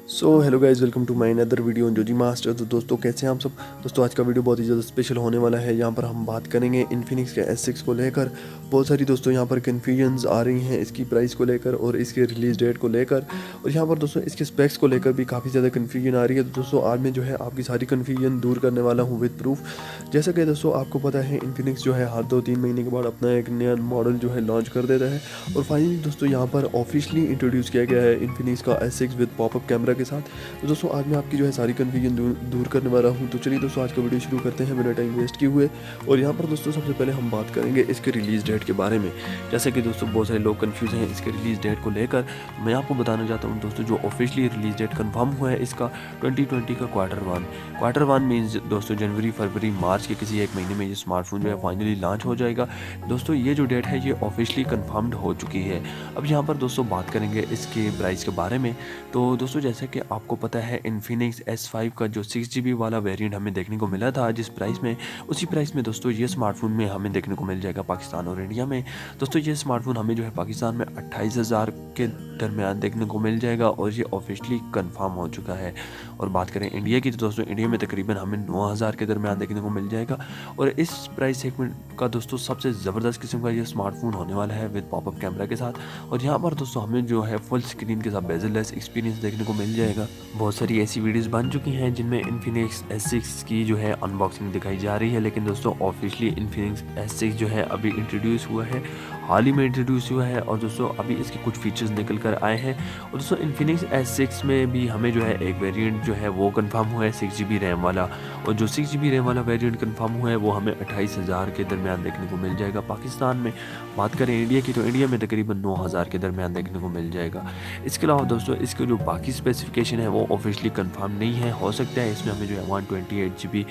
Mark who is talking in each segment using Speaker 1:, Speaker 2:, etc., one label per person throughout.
Speaker 1: So hello guys, welcome to my another video on जोजी मास्टर। तो दोस्तों कैसे हैं आप सब। दोस्तों आज का वीडियो बहुत ही ज़्यादा स्पेशल होने वाला है। यहाँ पर हम बात करेंगे इन्फिनिक्स के S6 को लेकर। बहुत सारी दोस्तों यहाँ पर कन्फ्यूजन्स आ रही हैं इसकी प्राइस को लेकर और इसके रिलीज़ डेट को लेकर, और यहाँ पर दोस्तों इसके स्पेक्स को लेकर भी काफ़ी ज़्यादा कन्फ्यूजन आ रही है। तो दोस्तों आज मैं जो है आपकी सारी कन्फ्यूजन दूर करने वाला हूँ विद प्रूफ। जैसा कि दोस्तों आपको पता है इन्फिनिक्स जो है हर 2-3 महीने के बाद अपना एक नया मॉडल जो है लॉन्च कर देता है, और फाइनली दोस्तों यहाँ पर ऑफिशियली इंट्रोड्यूस किया गया है इन्फिनिक्स का S6 विद पॉपअप कैमरा के साथ। तो दोस्तों आज मैं आपकी जो है सारी कन्फ्यूजन दूर करने वाला हूँ। तो चलिए दोस्तों आज का वीडियो शुरू करते हैं बिना टाइम वेस्ट किए हुए। और यहाँ पर दोस्तों सबसे पहले हम बात करेंगे इसके रिलीज़ डेट के बारे में। जैसे कि दोस्तों बहुत सारे लोग कंफ्यूज हैं इसके रिलीज़ डेट को लेकर। मैं आपको बताना चाहता हूँ दोस्तों जो ऑफिशियली रिलीज़ डेट कंफर्म हुआ है इसका 2020 का क्वार्टर वन मीन्स दोस्तों जनवरी फरवरी मार्च के किसी एक महीने में ये स्मार्टफोन जो है फाइनली लॉन्च हो जाएगा। दोस्तों ये जो डेट है ये ऑफिशियली कंफर्म्ड हो चुकी है। अब यहाँ पर दोस्तों बात करेंगे इसके प्राइस के बारे में। तो दोस्तों जैसे कि आपको पता है इन्फिनिक्स S5 का जो 6GB वाला वेरिएंट हमें देखने को मिला था जिस प्राइस में, उसी प्राइस में दोस्तों ये स्मार्टफोन में हमें देखने को मिल जाएगा पाकिस्तान और इंडिया में। दोस्तों ये स्मार्टफोन हमें जो है पाकिस्तान में 28,000 के दरमियान देखने को मिल जाएगा और ये ऑफिशियली कंफर्म हो चुका है। और बात करें इंडिया की तो दोस्तों इंडिया में तकरीबन हमें 9,000 के दरमियान देखने को मिल जाएगा। और इस प्राइस सेगमेंट का दोस्तों सबसे ज़बरदस्त किस्म का ये स्मार्टफोन होने वाला है विद पॉपअप कैमरा के साथ। और यहाँ पर दोस्तों हमें जो है फुल स्क्रीन के साथ बेजल-लेस एक्सपीरियंस देखने को मिल जाएगा। बहुत सारी ऐसी वीडियोस बन चुकी हैं जिनमें इन्फिनिक्स S6 की जो है अनबॉक्सिंग दिखाई जा रही है, लेकिन दोस्तों ऑफिशियली इन्फिनिक्स S6 जो है अभी इंट्रोड्यूस हुआ है, हाल ही में इंट्रोड्यूस हुआ है। और दोस्तों अभी इसके कुछ फीचर्स निकल कर आए हैं। और दोस्तों इन्फिनिक्स S6 में भी हमें जो है एक वेरिएंट जो है वो कंफर्म हुआ है 6GB रैम वाला, और जो 6GB रैम वाला वेरिएंट कंफर्म हुआ है वो हमें 28,000 के दरमियान देखने को मिल जाएगा पाकिस्तान में। बात करें इंडिया की तो इंडिया में तकरीबन 9,000 के दरमियान देखने को मिल जाएगा। इसके अलावा दोस्तों इसके जो बाकी स्पेसिफिकेशन है वो ऑफिशियली कंफर्म नहीं है। हो सकता है इसमें हमें जो है 128GB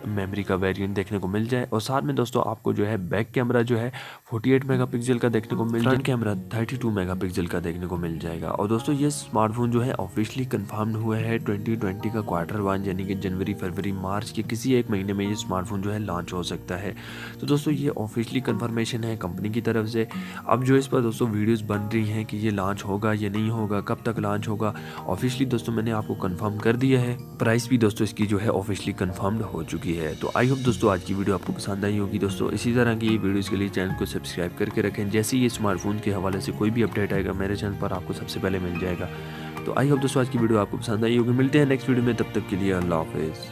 Speaker 1: मेमोरी का वेरिएंट देखने को मिल जाए। और साथ में दोस्तों आपको जो है बैक कैमरा जो है 48 मेगापिक्सल का देखने को मिल जाए, फ्रंट कैमरा 32 मेगापिक्सल का देखने को मिल जाएगा। और दोस्तों ये स्मार्टफोन जो है ऑफिशियली कंफर्म्ड हुआ है 2020 का Q1 यानी कि जनवरी फरवरी मार्च के किसी एक महीने में ये स्मार्टफोन जो है लॉन्च हो सकता है। तो दोस्तों ये ऑफिशियली कंफर्मेशन है कंपनी की तरफ से। अब जो इस पर दोस्तों वीडियोस बन रही हैं कि ये लॉन्च होगा या नहीं होगा, कब तक लॉन्च होगा, ऑफिशियली दोस्तों मैंने आपको कंफर्म कर दिया है। प्राइस भी दोस्तों इसकी जो है ऑफिशियली कंफर्म्ड हो चुकी है। तो आई होप दोस्तों आज की वीडियो आपको पसंद आई होगी। दोस्तों इसी तरह की वीडियोस के लिए चैनल को सब्सक्राइब करके रखें। जैसे ही ये स्मार्टफोन के हवाले से कोई भी अपडेट आएगा मेरे चैनल पर आपको सबसे पहले मिल जाएगा। तो आई होप दोस्तों आज की वीडियो आपको पसंद आई होगी। मिलते हैं नेक्स्ट वीडियो में, तब तक के लिए अल्लाह हाफिज़।